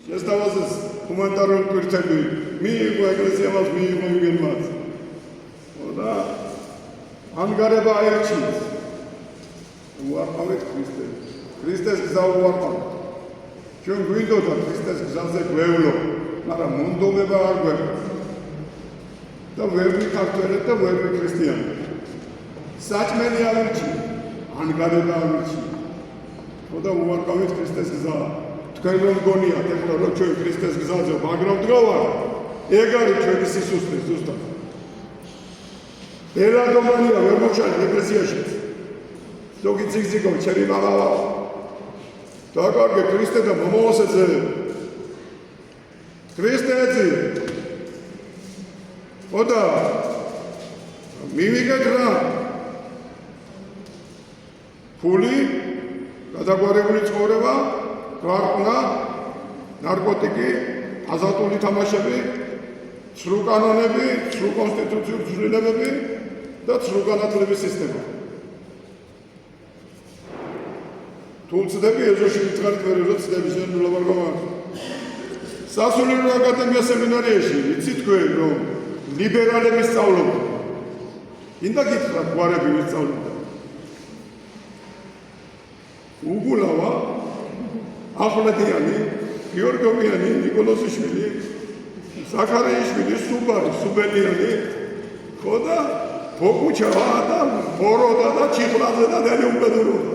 შესთავაზეს ჰუმანიტარული პირთები, მიიღო ეკლესიამაც, მიიღო იმგენმაც. და ანგარება აერჩიეს. უარყავით ქრისტეს. ქრისტეს გზა უარყავით. ჩვენ გვინდოდა ქრისტეს გზაზე გვევლო, მაგრამ მონდომება არ გვეყვა. და ვერ ვიქართველეთ და ვერ ვიქრისტიანობთ. საჭმელი ავირჩიეთ, ანგარება ავირჩიეთ. და უარყავით ქრისტეს გზა. თქვენ რომ გონიათ, ეხლა რომ ჩვენ ქრისტეს გზაზე მაგრამ დგავარ, ეგ არის ჩვენი სისუსტე ზუსტად. ელადომანია ვერ მოჩვენე ეკლესიაში. ზოგი ციგზიგო ჩემი მამავა. დაკარგე ქრისტე და მომავალსეზე. ქრისტეცი. ოდა მივიგეთ რა. ფული, გადაგვარებული ცხოვრება, გარკვნა, ნარკოტიკი, აზატული თამაშები, ცრუ კანონები, ცრუ კონსტიტუციური ცვლილებები და ცრუ განათლების სისტემა. თუ ვწდები ეზოში ვიწყარით ვერ ვწდები შენობარ გომარ. სასულიერო აკადემია სემინარიაში ვიცი თქვენ რომ ლიბერალები სწავლობენ. ინდა გითხრათ გვარები ვინ სწავლობდა. უგულავა, ახვლედიანი, გიორგოვიანი, ნიკოლოზიშვილი, ზაქარიაშვილი, სუბარი, სუბელიანი, ხო და ბოკუჩავა და ბოროდა და ჩიხლაძე და დელი უბედუროდა.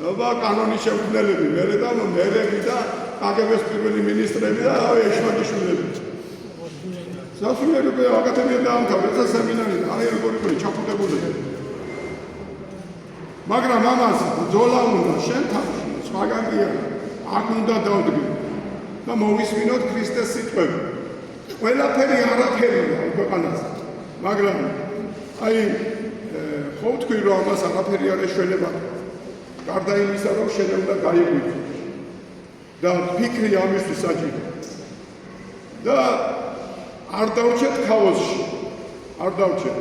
აბა კანონის შემქმნელები, მერე და მერები და კგბ-ს პირველი მინისტრები და ეშმაკიშვილები. სასულიერო აკადემია დაამთავრა და სემინარი და აი როგორი ჩაფუტებული. მაგრამ ამას ბრძოლა უნდა შენ თავში, სხვაგან კი არა. აქ უნდა დავდგე და მოვისმინოთ ქრისტეს სიტყვები. ყველაფერი არაფერია ქვეყანაზე. მაგრამ აი ხო ვთქვი რომ ამას არაფერი არ ეშველება. გარდა იმისა რომ შენ უნდა გაიღვიძო. და ფიქრი ამისთვის საჭირო. და არ დავჭეთ ქაოსში. არ დავჭეთ.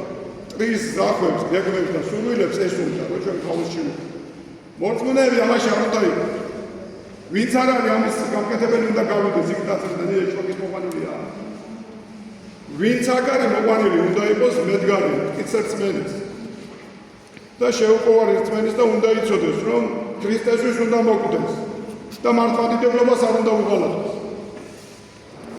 ტრის ზახვებს, გეგმებს და სურვილებს ეს უნდა რომ ჩვენ ქაოსში ვიყოთ. მორწმუნეები ამაში არ უნდა იყოს. ვინც არ არის ამის გამკეთებელი უნდა გავიდეს იქ დაწესდა ეშმაკის მოყვანილია. ვინც აქ არის მოყვანილი უნდა იყოს მედგარი, მტკიცერწმენის. და შეუყვარ რწმენის და უნდა იცოდეს რომ ქრისტესთვის უნდა მოკვდეს და მართლმადიდებლობას არ უნდა უღალატოს.